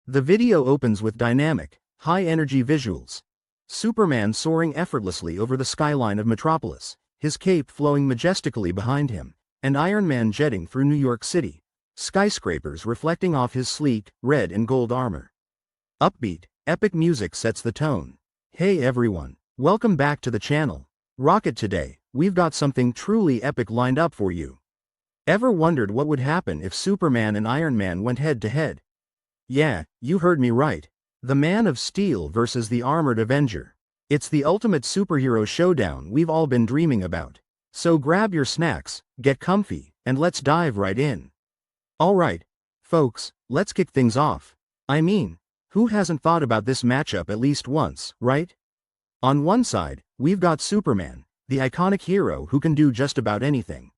The video opens with dynamic, high-energy visuals. Superman soaring effortlessly over the skyline of Metropolis, his cape flowing majestically behind him, and Iron Man jetting through New York City, skyscrapers reflecting off his sleek, red and gold armor. Upbeat, epic music sets the tone. Hey everyone, welcome back to the channel. Rocket today, we've got something truly epic lined up for you. Ever wondered what would happen if Superman and Iron Man went head to head? Yeah, you heard me right. The Man of Steel versus the Armored Avenger. It's the ultimate superhero showdown we've all been dreaming about. So grab your snacks, get comfy, and let's dive right in. Alright, folks, let's kick things off. I mean, who hasn't thought about this matchup at least once, right? On one side, we've got Superman, the iconic hero who can do just about anything.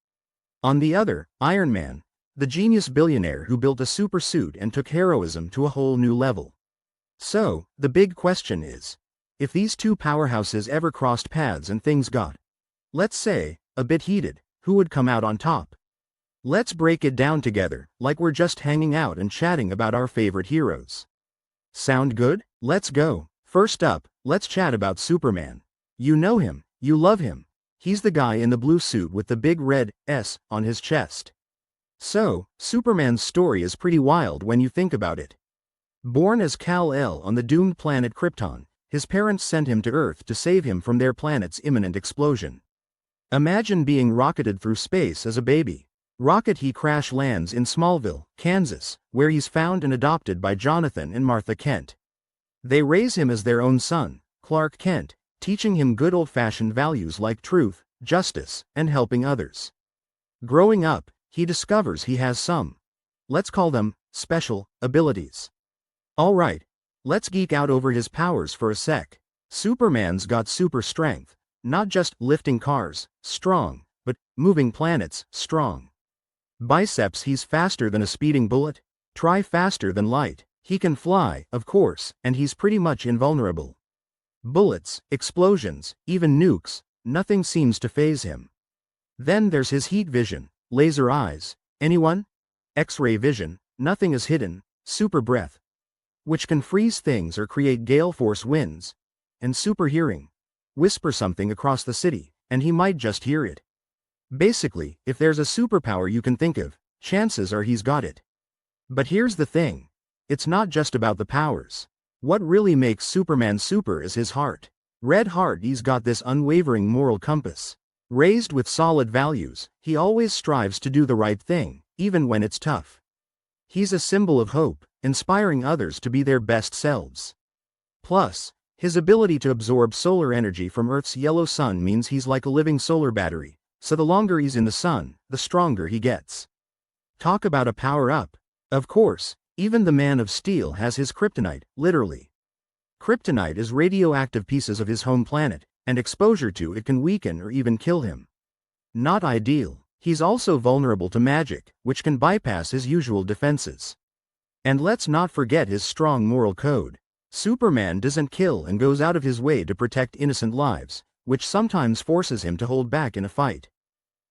On the other, Iron Man, the genius billionaire who built a super suit and took heroism to a whole new level. So, the big question is, if these two powerhouses ever crossed paths and things got, let's say, a bit heated, who would come out on top? Let's break it down together, like we're just hanging out and chatting about our favorite heroes. Sound good? Let's go. First up, let's chat about Superman. You know him, you love him. He's the guy in the blue suit with the big red S on his chest. So, Superman's story is pretty wild when you think about it. Born as Kal-El on the doomed planet Krypton, his parents sent him to Earth to save him from their planet's imminent explosion. Imagine being rocketed through space as a baby. He crash lands in Smallville, Kansas, where he's found and adopted by Jonathan and Martha Kent. They raise him as their own son, Clark Kent, teaching him good old-fashioned values like truth, justice, and helping others. Growing up, he discovers he has some, let's call them, special abilities. Alright, let's geek out over his powers for a sec. Superman's got super strength, not just lifting cars, strong, but moving planets, strong. Biceps, he's faster than a speeding bullet, try faster than light. He can fly, of course, and he's pretty much invulnerable. Bullets, explosions, even nukes, nothing seems to faze him. Then there's his heat vision, laser eyes, anyone? X-ray vision, nothing is hidden, super breath, which can freeze things or create gale force winds, and super hearing. Whisper something across the city, and he might just hear it. Basically, if there's a superpower you can think of, chances are he's got it. But here's the thing. It's not just about the powers. What really makes Superman super is his heart. Red heart, he's got this unwavering moral compass. Raised with solid values, he always strives to do the right thing, even when it's tough. He's a symbol of hope, inspiring others to be their best selves. Plus, his ability to absorb solar energy from Earth's yellow sun means he's like a living solar battery, so the longer he's in the sun, the stronger he gets. Talk about a power-up. Of course, even the Man of Steel has his kryptonite, literally. Kryptonite is radioactive pieces of his home planet, and exposure to it can weaken or even kill him. Not ideal. He's also vulnerable to magic, which can bypass his usual defenses. And let's not forget his strong moral code. Superman doesn't kill and goes out of his way to protect innocent lives, which sometimes forces him to hold back in a fight.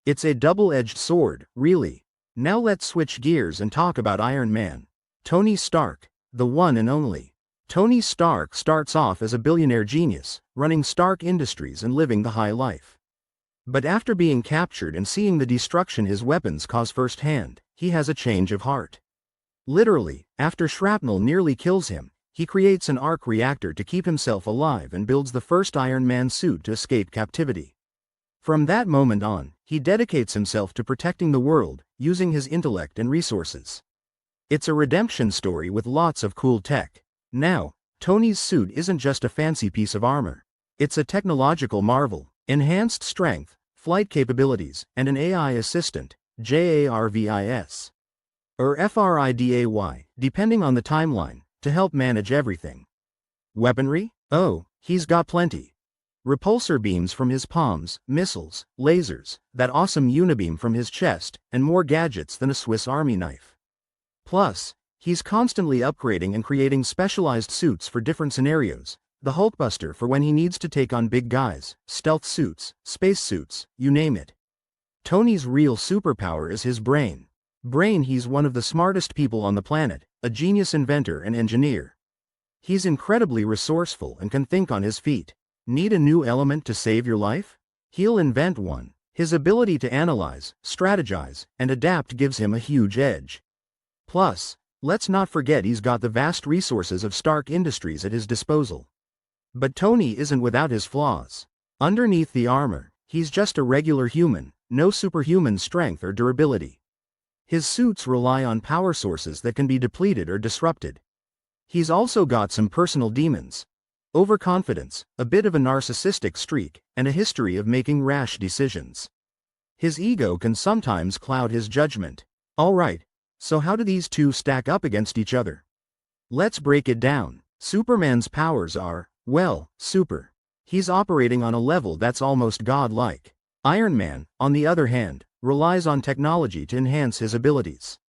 It's a double-edged sword, really. Now let's switch gears and talk about Iron Man. Tony Stark, the one and only. Tony Stark starts off as a billionaire genius, running Stark Industries and living the high life. But after being captured and seeing the destruction his weapons cause firsthand, he has a change of heart. Literally, after shrapnel nearly kills him, he creates an arc reactor to keep himself alive and builds the first Iron Man suit to escape captivity. From that moment on, he dedicates himself to protecting the world, using his intellect and resources. It's a redemption story with lots of cool tech. Now, Tony's suit isn't just a fancy piece of armor. It's a technological marvel. Enhanced strength, flight capabilities, and an AI assistant, JARVIS. Or FRIDAY, depending on the timeline, to help manage everything. Weaponry? Oh, he's got plenty. Repulsor beams from his palms, missiles, lasers, that awesome unibeam from his chest, and more gadgets than a Swiss Army knife. Plus, he's constantly upgrading and creating specialized suits for different scenarios. The Hulkbuster for when he needs to take on big guys, stealth suits, space suits, you name it. Tony's real superpower is his brain. He's one of the smartest people on the planet, a genius inventor and engineer. He's incredibly resourceful and can think on his feet. Need a new element to save your life? He'll invent one. His ability to analyze, strategize, and adapt gives him a huge edge. Plus, let's not forget he's got the vast resources of Stark Industries at his disposal. But Tony isn't without his flaws. Underneath the armor, he's just a regular human, no superhuman strength or durability. His suits rely on power sources that can be depleted or disrupted. He's also got some personal demons. Overconfidence, a bit of a narcissistic streak, and a history of making rash decisions. His ego can sometimes cloud his judgment. Alright, so how do these two stack up against each other? Let's break it down. Superman's powers are, well, super. He's operating on a level that's almost godlike. Iron Man, on the other hand, relies on technology to enhance his abilities.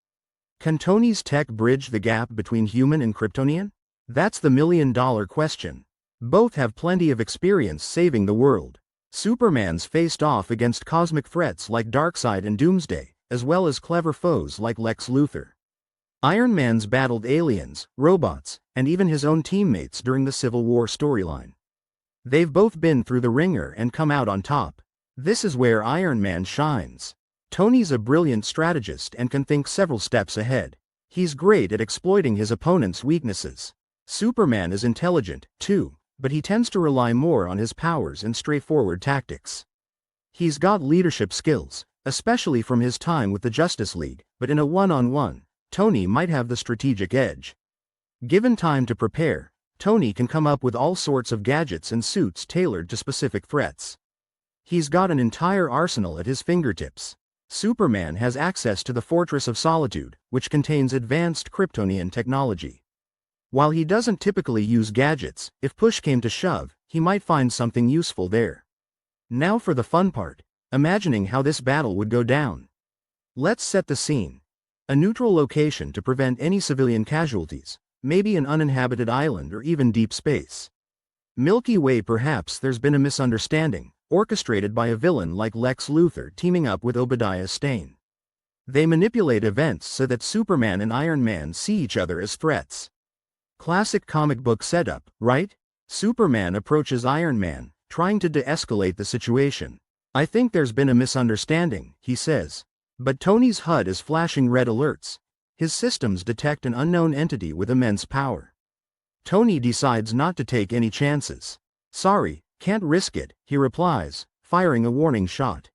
Can Tony's tech bridge the gap between human and Kryptonian? That's the million-dollar question. Both have plenty of experience saving the world. Superman's faced off against cosmic threats like Darkseid and Doomsday, as well as clever foes like Lex Luthor. Iron Man's battled aliens, robots, and even his own teammates during the Civil War storyline. They've both been through the ringer and come out on top. This is where Iron Man shines. Tony's a brilliant strategist and can think several steps ahead. He's great at exploiting his opponent's weaknesses. Superman is intelligent, too, but he tends to rely more on his powers and straightforward tactics. He's got leadership skills, especially from his time with the Justice League, but in a one-on-one, Tony might have the strategic edge. Given time to prepare, Tony can come up with all sorts of gadgets and suits tailored to specific threats. He's got an entire arsenal at his fingertips. Superman has access to the Fortress of Solitude, which contains advanced Kryptonian technology. While he doesn't typically use gadgets, if push came to shove, he might find something useful there. Now for the fun part, imagining how this battle would go down. Let's set the scene. A neutral location to prevent any civilian casualties, maybe an uninhabited island or even deep space. Milky Way. Perhaps there's been a misunderstanding, orchestrated by a villain like Lex Luthor teaming up with Obadiah Stane. They manipulate events so that Superman and Iron Man see each other as threats. Classic comic book setup, right? Superman approaches Iron Man, trying to de-escalate the situation. "I think there's been a misunderstanding," he says. But Tony's HUD is flashing red alerts. His systems detect an unknown entity with immense power. Tony decides not to take any chances. "Sorry, can't risk it," he replies, firing a warning shot.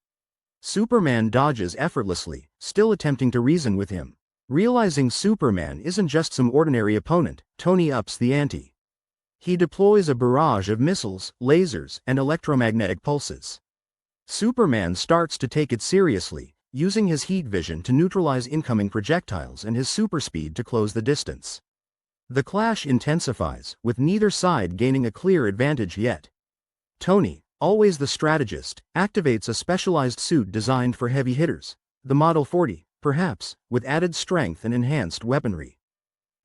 Superman dodges effortlessly, still attempting to reason with him. Realizing Superman isn't just some ordinary opponent, Tony ups the ante. He deploys a barrage of missiles, lasers, and electromagnetic pulses. Superman starts to take it seriously, using his heat vision to neutralize incoming projectiles and his superspeed to close the distance. The clash intensifies, with neither side gaining a clear advantage yet. Tony, always the strategist, activates a specialized suit designed for heavy hitters, the Model 40, perhaps, with added strength and enhanced weaponry.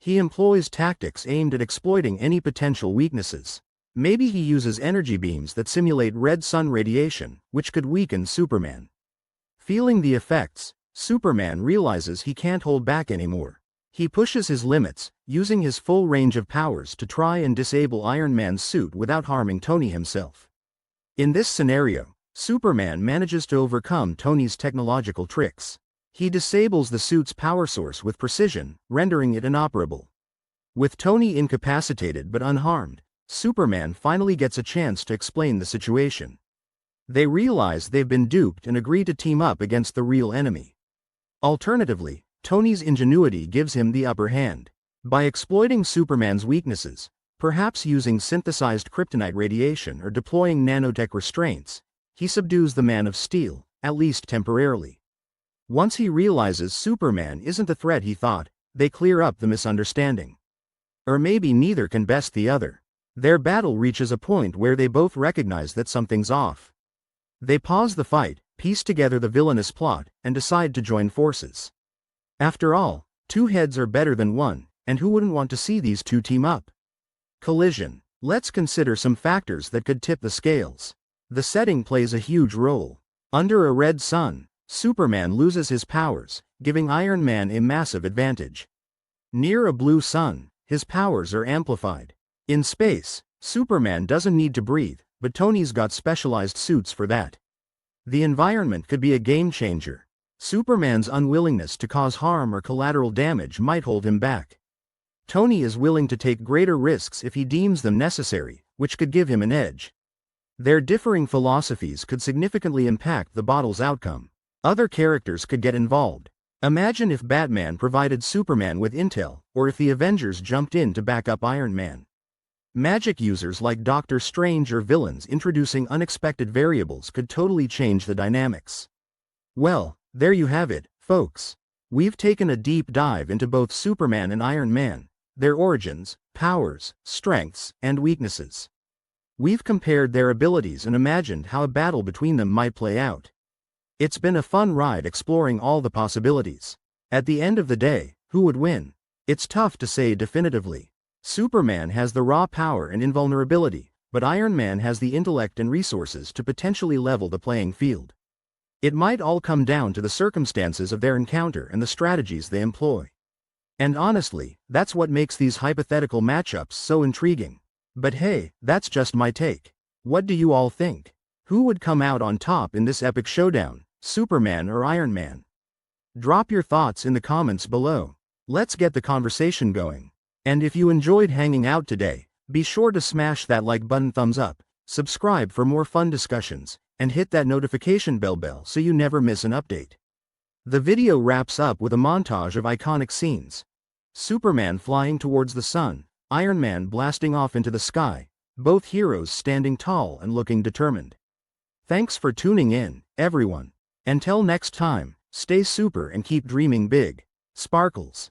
He employs tactics aimed at exploiting any potential weaknesses. Maybe he uses energy beams that simulate red sun radiation, which could weaken Superman. Feeling the effects, Superman realizes he can't hold back anymore. He pushes his limits, using his full range of powers to try and disable Iron Man's suit without harming Tony himself. In this scenario, Superman manages to overcome Tony's technological tricks. He disables the suit's power source with precision, rendering it inoperable. With Tony incapacitated but unharmed, Superman finally gets a chance to explain the situation. They realize they've been duped and agree to team up against the real enemy. Alternatively, Tony's ingenuity gives him the upper hand. By exploiting Superman's weaknesses, perhaps using synthesized kryptonite radiation or deploying nanotech restraints, he subdues the Man of Steel, at least temporarily. Once he realizes Superman isn't the threat he thought, they clear up the misunderstanding. Or maybe neither can best the other. Their battle reaches a point where they both recognize that something's off. They pause the fight, piece together the villainous plot, and decide to join forces. After all, two heads are better than one, and who wouldn't want to see these two team up? Collision. Let's consider some factors that could tip the scales. The setting plays a huge role. Under a red sun, Superman loses his powers, giving Iron Man a massive advantage. Near a blue sun, his powers are amplified. In space, Superman doesn't need to breathe, but Tony's got specialized suits for that. The environment could be a game changer. Superman's unwillingness to cause harm or collateral damage might hold him back. Tony is willing to take greater risks if he deems them necessary, which could give him an edge. Their differing philosophies could significantly impact the battle's outcome. Other characters could get involved. Imagine if Batman provided Superman with intel, or if the Avengers jumped in to back up Iron Man. Magic users like Doctor Strange or villains introducing unexpected variables could totally change the dynamics. Well, there you have it, folks. We've taken a deep dive into both Superman and Iron Man, their origins, powers, strengths, and weaknesses. We've compared their abilities and imagined how a battle between them might play out. It's been a fun ride exploring all the possibilities. At the end of the day, who would win? It's tough to say definitively. Superman has the raw power and invulnerability, but Iron Man has the intellect and resources to potentially level the playing field. It might all come down to the circumstances of their encounter and the strategies they employ. And honestly, that's what makes these hypothetical matchups so intriguing. But hey, that's just my take. What do you all think? Who would come out on top in this epic showdown, Superman or Iron Man? Drop your thoughts in the comments below. Let's get the conversation going. And if you enjoyed hanging out today, be sure to smash that like button, thumbs up, subscribe for more fun discussions, and hit that notification bell so you never miss an update. The video wraps up with a montage of iconic scenes. Superman flying towards the sun, Iron Man blasting off into the sky, both heroes standing tall and looking determined. Thanks for tuning in, everyone. Until next time, stay super and keep dreaming big. Sparkles.